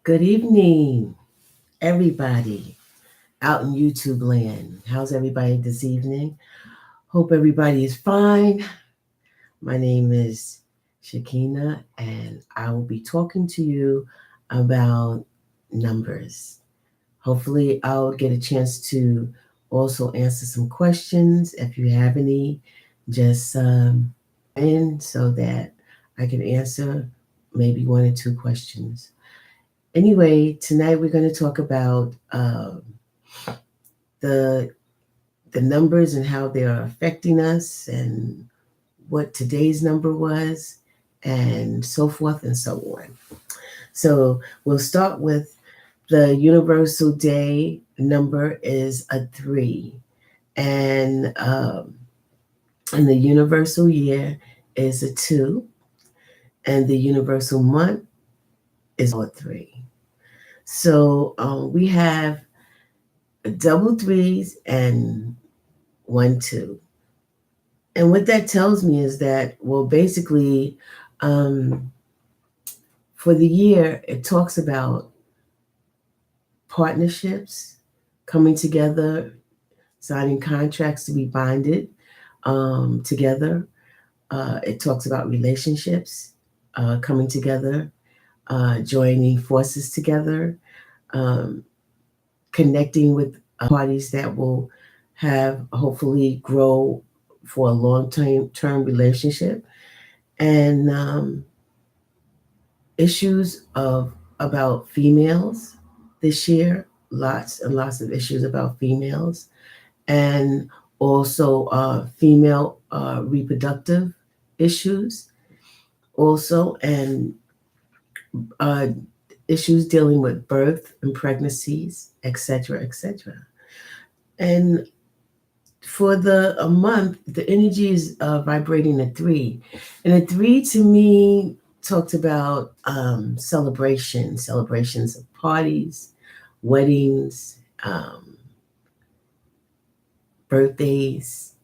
Good evening, everybody out in YouTube land. How's everybody this evening? Hope everybody is fine. My name is Shakina, and I will be talking to you about numbers. Hopefully, I'll get a chance to also answer some questions. If you have any, just in so that I can answer maybe one or two questions. Anyway, tonight we're going to talk about the the numbers and how they are affecting us, and what today's number was, and so forth and so on. So we'll start with the universal day number is a 3, and the universal year is a 2, and the universal month is a 3. So we have double threes and 1 2. And what that tells me is that, well, basically, um, for the year, it talks about partnerships coming together, signing contracts to be binded together. It talks about relationships coming together, joining forces together, um, connecting with parties that will have hopefully grow for a long term relationship, and issues of about females this year. Lots and lots of issues about females, and also female reproductive issues, also, and uh, issues dealing with birth and pregnancies, etc., etc. And for the a month, the energy is vibrating a 3, and a 3 to me talked about celebrations of parties, weddings, birthdays,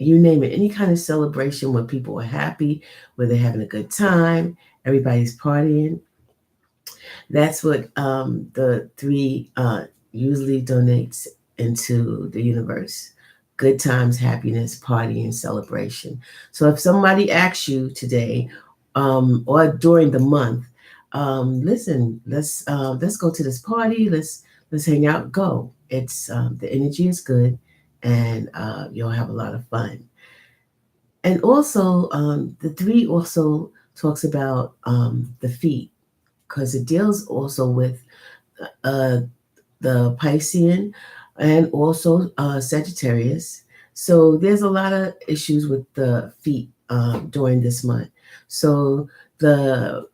you name it, any kind of celebration where people are happy, where they're having a good time, everybody's partying. That's what the 3 usually donates into the universe: good times, happiness, party, and celebration. So if somebody asks you today, or during the month, listen, let's go to this party, let's hang out, go. It's the energy is good, and you'll have a lot of fun. And also, the 3 also talks about the feet, because it deals also with uh, the Piscean and also Sagittarius. So there's a lot of issues with the feet during this month. So the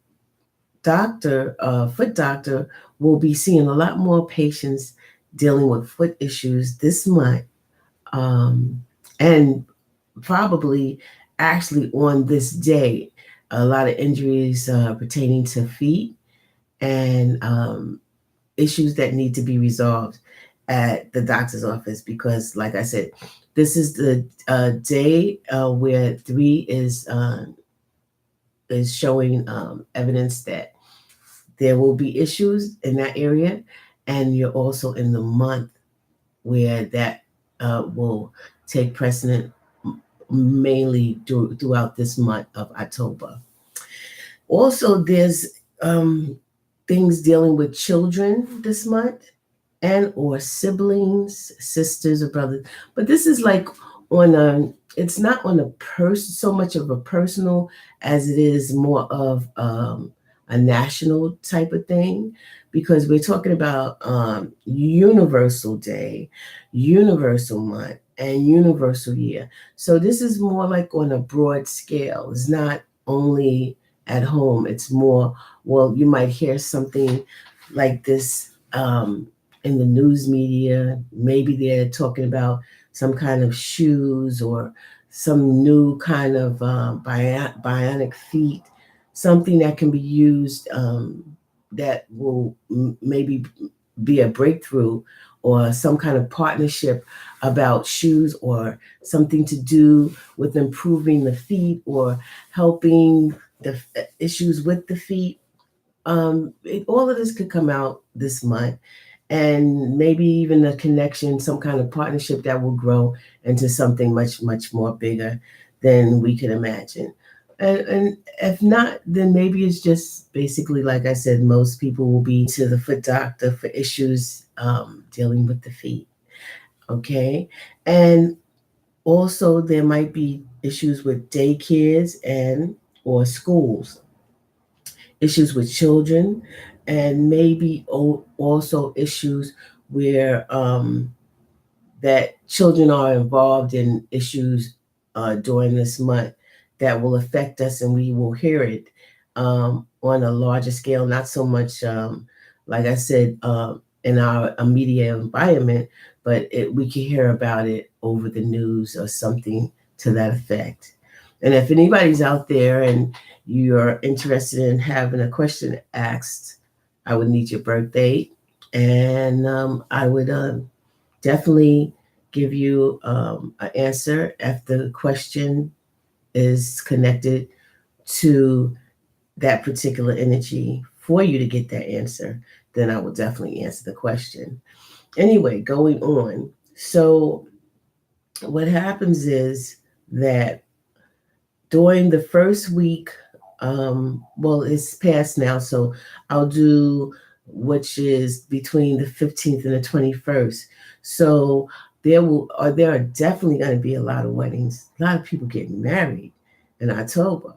foot doctor, will be seeing a lot more patients dealing with foot issues this month, um, and probably actually on this day, a lot of injuries pertaining to feet, and issues that need to be resolved at the doctor's office, because, like I said, this is the day where 3 is showing evidence that there will be issues in that area, and you're also in the month where that will take precedent, mainly throughout this month of October. Also, there's um, things dealing with children this month, and or siblings, sisters or brothers. But this is like on a, it's not on a so much of a personal as it is more of a national type of thing, because we're talking about universal day, universal month, and universal year. So this is more like on a broad scale. It's not only at home. It's more, well, you might hear something like this in the news media. Maybe they're talking about some kind of shoes, or some new kind of bionic feet, something that can be used, that will maybe be a breakthrough, or some kind of partnership about shoes, or something to do with improving the feet, or helping the issues with the feet. all of this could come out this month, and maybe even a connection, some kind of partnership that will grow into something much, much more bigger than we could imagine. And if not, then maybe it's just basically, like I said, most people will be to the foot doctor for issues dealing with the feet. Okay. And also, there might be issues with daycares and or schools, issues with children, and maybe also issues where that children are involved in issues during this month that will affect us, and we will hear it on a larger scale, not so much, like I said, in our immediate environment, but we can hear about it over the news or something to that effect. And if anybody's out there and you're interested in having a question asked, I would need your birth date, and I would definitely give you an answer if the question is connected to that particular energy for you to get that answer. Then I will definitely answer the question. Anyway, going on. So, what happens is that during the first week, well, it's past now, so I'll do which is between the 15th and the 21st. So there are definitely going to be a lot of weddings, a lot of people getting married in October,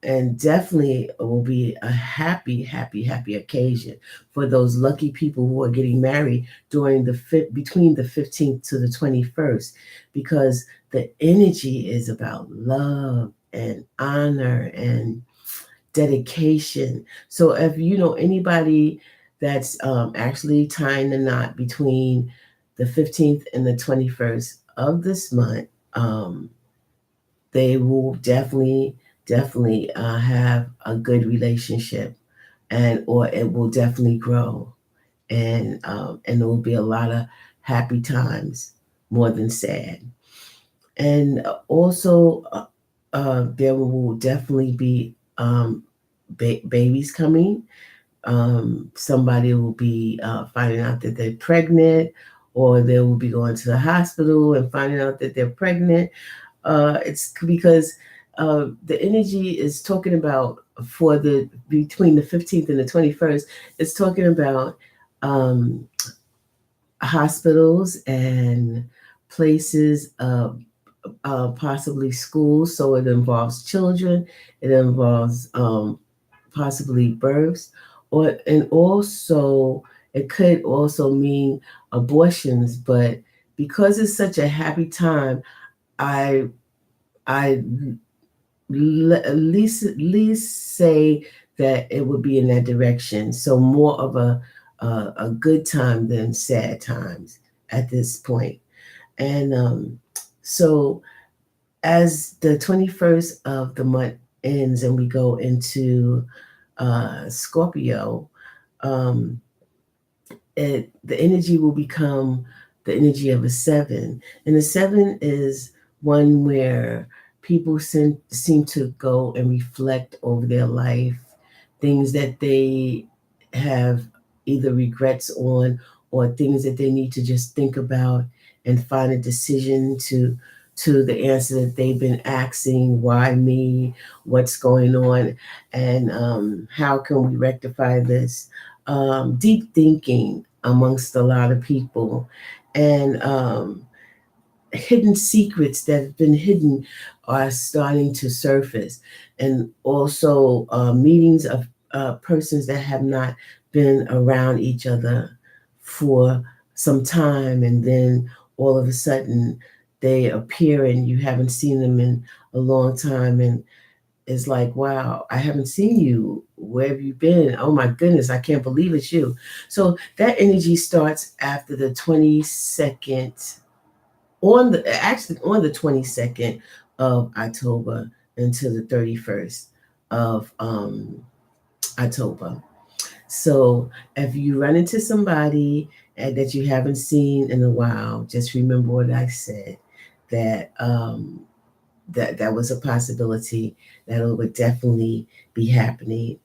and definitely it will be a happy, happy, happy occasion for those lucky people who are getting married during between the 15th to the 21st, because the energy is about love and honor and dedication. So if you know anybody that's actually tying the knot between the 15th and the 21st of this month, they will definitely have a good relationship, and or it will definitely grow, and there will be a lot of happy times more than sad. And also, there will definitely be babies coming. Somebody will be finding out that they're pregnant, or they will be going to the hospital and finding out that they're pregnant. It's because the energy is talking about, for the between the 15th and the 21st, it's talking about um, hospitals and places, possibly schools. So it involves children, it involves possibly births, and also it could also mean abortions. But because it's such a happy time, I I at least say that it would be in that direction. So more of a good time than sad times at this point. And so as the 21st of the month ends and we go into Scorpio, um, the energy will become the energy of a seven. And the seven is one where people seem to go and reflect over their life, things that they have either regrets on, or things that they need to just think about and find a decision to the answer that they've been asking: why me, what's going on, and how can we rectify this. Deep thinking amongst a lot of people, and hidden secrets that have been hidden are starting to surface, and also meetings of persons that have not been around each other for some time, and then all of a sudden they appear and you haven't seen them in a long time, and it's like, wow, I haven't seen you. Where have you been? Oh my goodness, I can't believe it's you. So that energy starts after the 22nd, on the 22nd of October until the 31st of October. So if you run into somebody that you haven't seen in a while, just remember what I said, that that was a possibility that it would definitely be happening.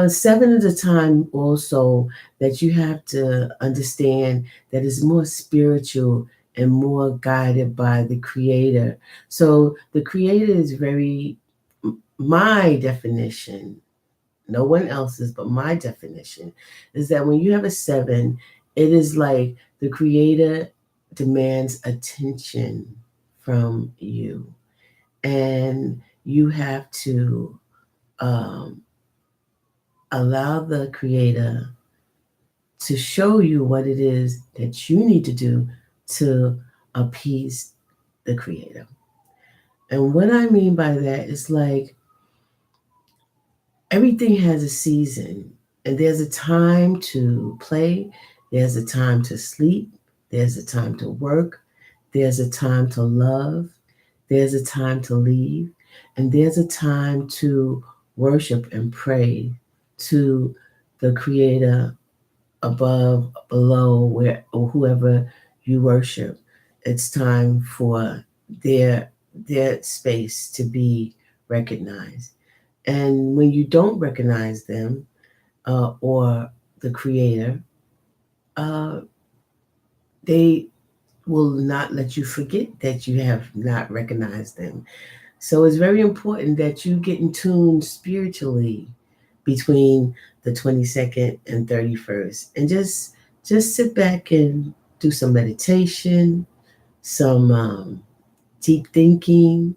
Seven is a time also that you have to understand that is more spiritual and more guided by the creator. So the creator is very, my definition, no one else's, but my definition is that when you have a seven, it is like the creator demands attention from you, and you have to um, allow the creator to show you what it is that you need to do to appease the creator. And what I mean by that is like everything has a season, and there's a time to play, there's a time to sleep, there's a time to work, there's a time to love, there's a time to leave, and there's a time to worship and pray to the creator above, below, where or whoever you worship. It's time for their their space to be recognized. And when you don't recognize them, or the creator, uh, they will not let you forget that you have not recognized them. So it's very important that you get in tune spiritually between the 22nd and 31st, and just sit back and do some meditation, some deep thinking,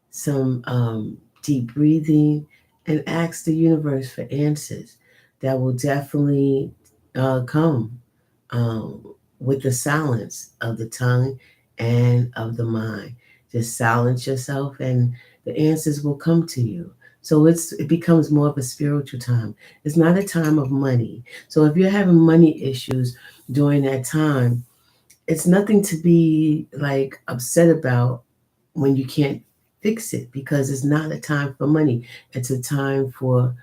some deep breathing, and ask the universe for answers that will definitely come um, with the silence of the tongue and of the mind. Just silence yourself, and the answers will come to you. So it becomes more of a spiritual time. It's not a time of money. So if you're having money issues during that time, it's nothing to be like upset about when you can't fix it, because it's not a time for money. It's a time for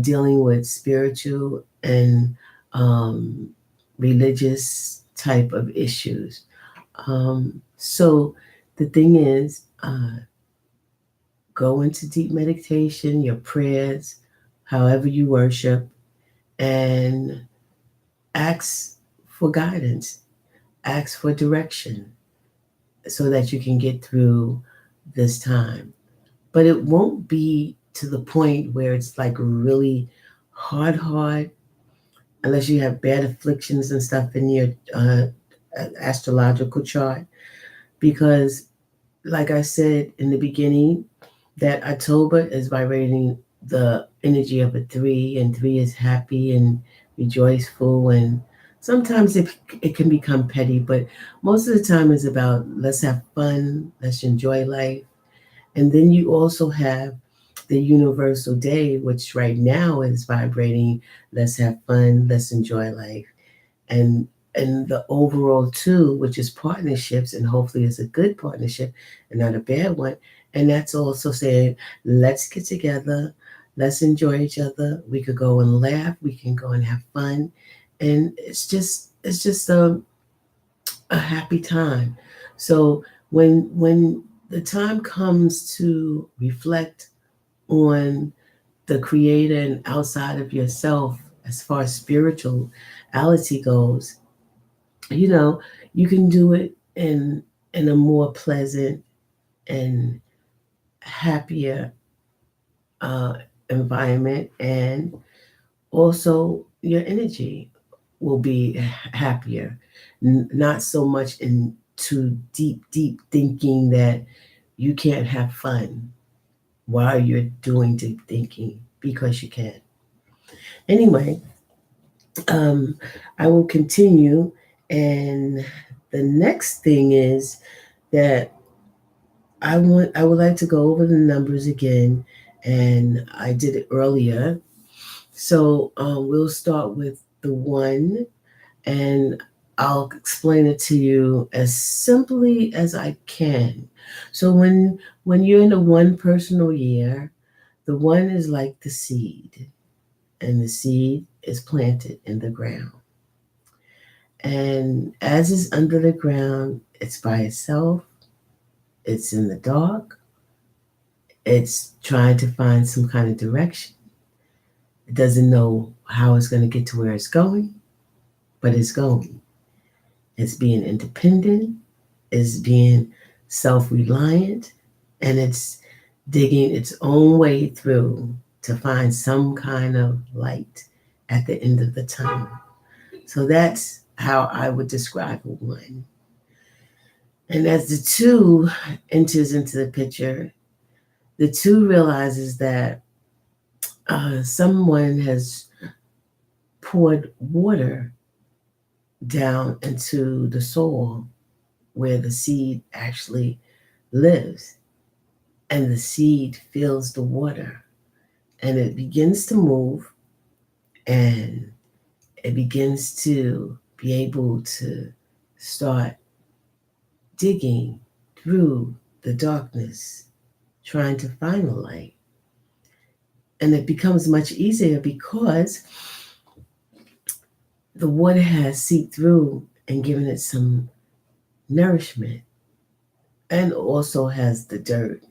dealing with spiritual and um, religious type of issues. So the thing is, go into deep meditation, your prayers, however you worship, and ask for guidance, ask for direction so that you can get through this time. But it won't be to the point where it's like really hard, unless you have bad afflictions and stuff in your astrological chart. Because, like I said in the beginning, that October is vibrating the energy of a three, and three is happy and rejoiceful, and sometimes it can become petty, but most of the time it's about let's have fun, let's enjoy life. And then you also have the universal day, which right now is vibrating let's have fun, let's enjoy life. and and the overall two, which is partnerships, and hopefully it's a good partnership and not a bad one. And that's also saying, let's get together, let's enjoy each other. We could go and laugh, we can go and have fun, and it's just a happy time. So when the time comes to reflect on the creator and outside of yourself, as far as spirituality goes, you know, you can do it in a more pleasant and happier uh, environment, and also your energy will be happier. Not so much into deep thinking that you can't have fun while you're doing deep thinking, because you can. Anyway, um, I will continue, and the next thing is that I would like to go over the numbers again, and I did it earlier. So we'll start with the one, and I'll explain it to you as simply as I can. So when you're in a one personal year, the one is like the seed, and the seed is planted in the ground. And as is under the ground, it's by itself, it's in the dark, It's trying to find some kind of direction. It doesn't know how it's going to get to where it's going, but it's going. It's being independent, it's being self reliant, and it's digging its own way through to find some kind of light at the end of the tunnel. So that's how I would describe a one. And as the two enters into the picture, the two realizes that someone has poured water down into the soil where the seed actually lives. And the seed feels the water and it begins to move and it begins to be able to start digging through the darkness, trying to find the light. And it becomes much easier because the water has seeped through and given it some nourishment and also has the dirt.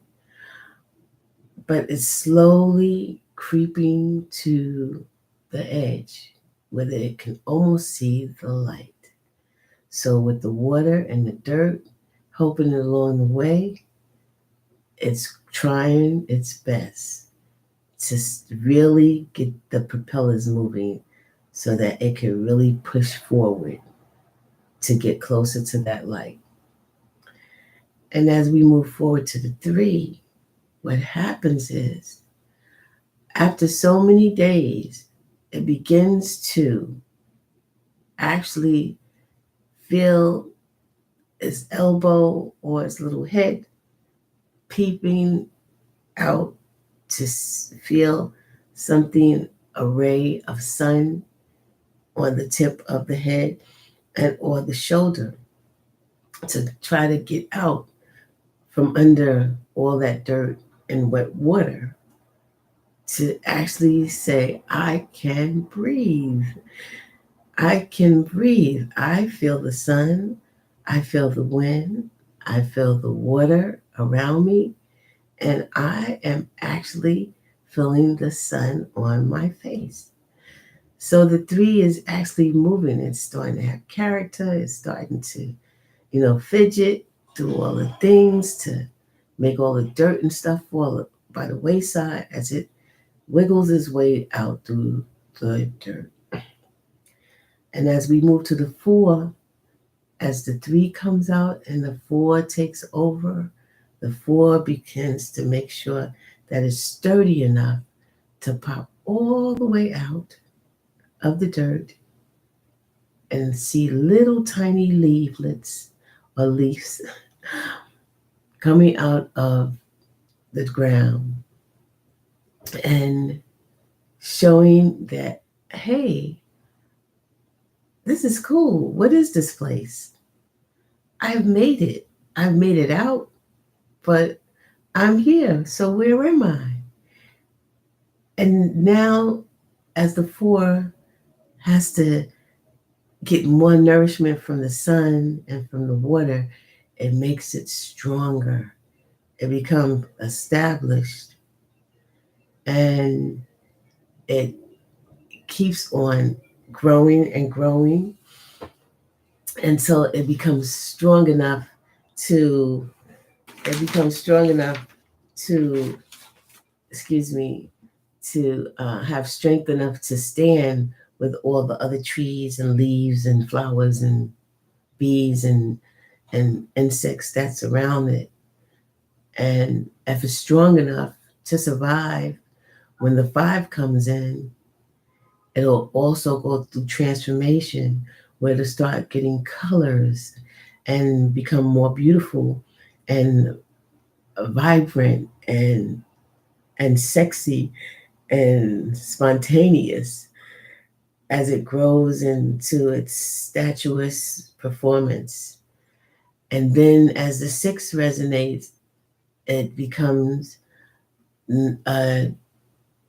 But it's slowly creeping to the edge where it can almost see the light. So, with the water and the dirt helping it along the way, it's trying its best to really get the propellers moving so that it can really push forward to get closer to that light. And as we move forward to the three, what happens is after so many days, it begins to actually feel its elbow or its little head peeping out to feel something, a ray of sun on the tip of the head and or the shoulder to try to get out from under all that dirt and wet water to actually say, I can breathe. I can breathe. I feel the sun. I feel the wind. I feel the water around me. And I am actually feeling the sun on my face. So the three is actually moving. It's starting to have character. It's starting to, fidget, do all the things to make all the dirt and stuff fall by the wayside as it wiggles its way out through the dirt. And as we move to the four, as the three comes out and the four takes over, the four begins to make sure that it's sturdy enough to pop all the way out of the dirt and see little tiny leaflets or leaves coming out of the ground and showing that, hey, this is cool. What is this place? I've made it. I've made it out, but I'm here. So where am I? And now, as the four has to get more nourishment from the sun and from the water, it makes it stronger. It becomes established and it keeps on growing and growing until to it becomes strong enough to excuse me to have strength enough to stand with all the other trees and leaves and flowers and bees and insects that's around it. And if it's strong enough to survive, when the five comes in, it'll also go through transformation where it'll start getting colors and become more beautiful and vibrant and sexy and spontaneous as it grows into its statuesque performance. And then as the six resonates, it becomes a,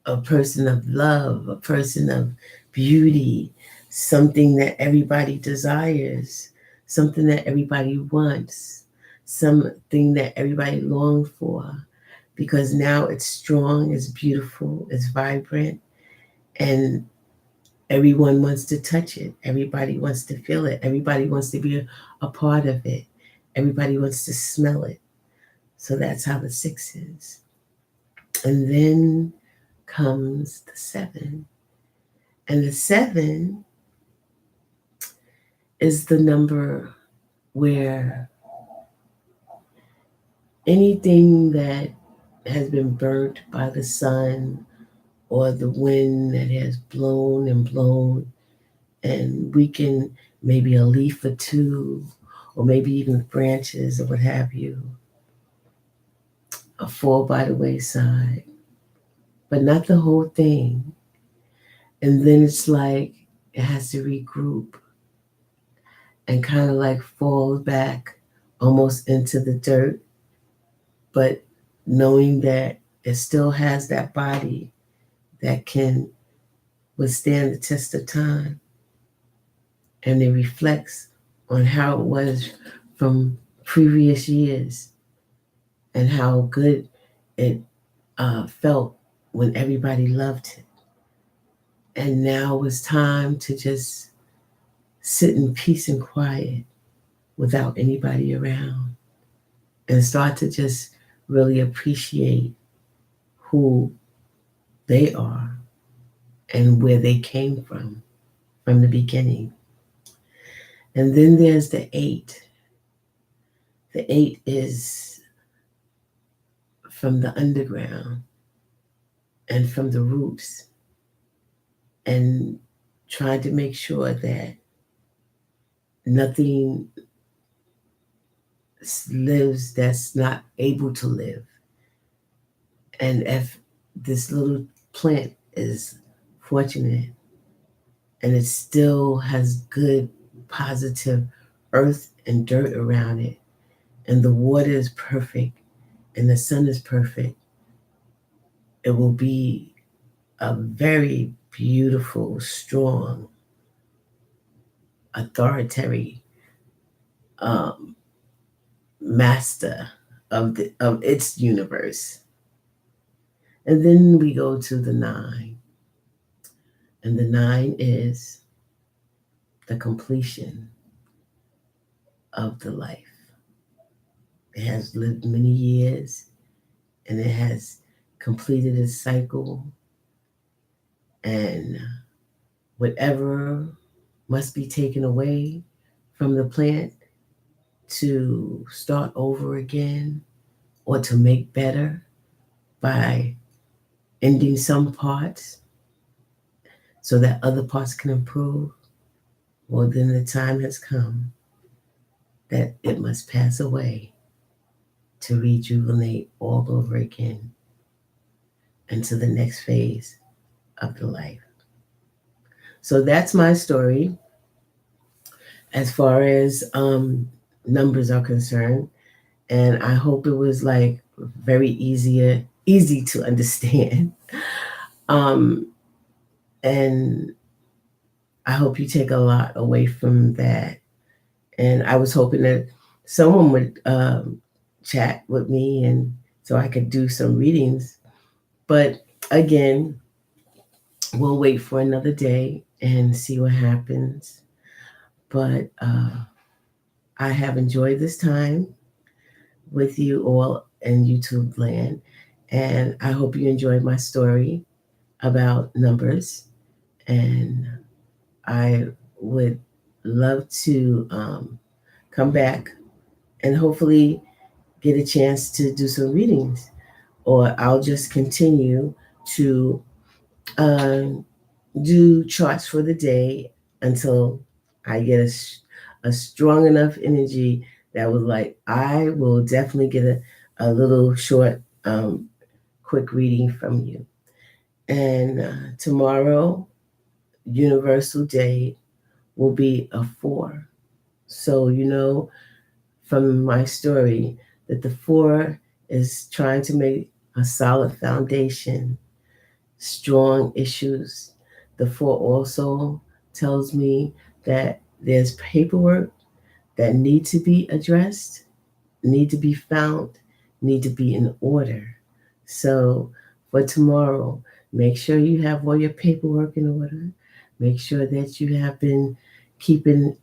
a person of love, a person of beauty, something that everybody desires, something that everybody wants, something that everybody longs for, because now it's strong, it's beautiful, it's vibrant, and everyone wants to touch it. Everybody wants to feel it. Everybody wants to be a part of it. Everybody wants to smell it. So that's how the 6 is. And then comes the 7. And the 7 is the number where anything that has been burnt by the sun or the wind that has blown and blown and weakened maybe a leaf or two, or maybe even branches or what have you, fall by the wayside, but not the whole thing. And then it's like it has to regroup and kind of like fall back almost into the dirt, but knowing that it still has that body that can withstand the test of time, and it reflects on how it was from previous years and how good it felt when everybody loved it. And now it's time to just sit in peace and quiet without anybody around and start to just really appreciate who they are and where they came from the beginning. And then there's the 8. The 8 is from the underground and from the roots, and trying to make sure that nothing lives that's not able to live. And if this little plant is fortunate and it still has good, positive earth and dirt around it, and the water is perfect and the sun is perfect, it will be a very beautiful, strong, authoritarian um, master of its universe. And then we go to the 9, and the 9 is the completion of the life. It has lived many years, and it has completed its cycle, and whatever must be taken away from the plant to start over again or to make better by ending some parts so that other parts can improve, well, then the time has come that it must pass away to rejuvenate all over again into the next phase of the life. So that's my story as far as numbers are concerned. And I hope it was like very easy to understand. Um, and I hope you take a lot away from that. And I was hoping that someone would chat with me, and so I could do some readings. But again, we'll wait for another day and see what happens. But I have enjoyed this time with you all in YouTube land. And I hope you enjoyed my story about numbers. And I would love to come back and hopefully get a chance to do some readings, or I'll just continue to um, do charts for the day until I get a strong enough energy that was like, I will definitely get a little short, quick reading from you. And tomorrow, Universal Day, will be a 4. So, from my story, that the 4 is trying to make a solid foundation, strong issues. The 4 also tells me that there's paperwork that need to be addressed, need to be found, need to be in order So for tomorrow, make sure you have all your paperwork in order. Make sure that you have been keeping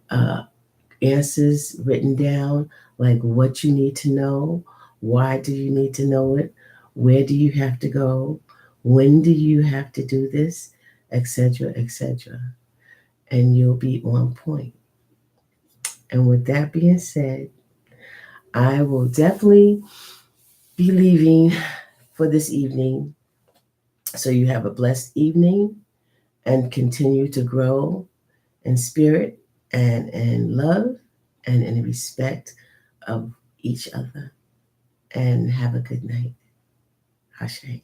answers written down, like what you need to know, why do you need to know it, where do you have to go, when do you have to do this, etc., etc. And you'll be on point. And with that being said, I will definitely be leaving for this evening. So you have a blessed evening and continue to grow in spirit and in love and in respect of each other. And have a good night. Ashe.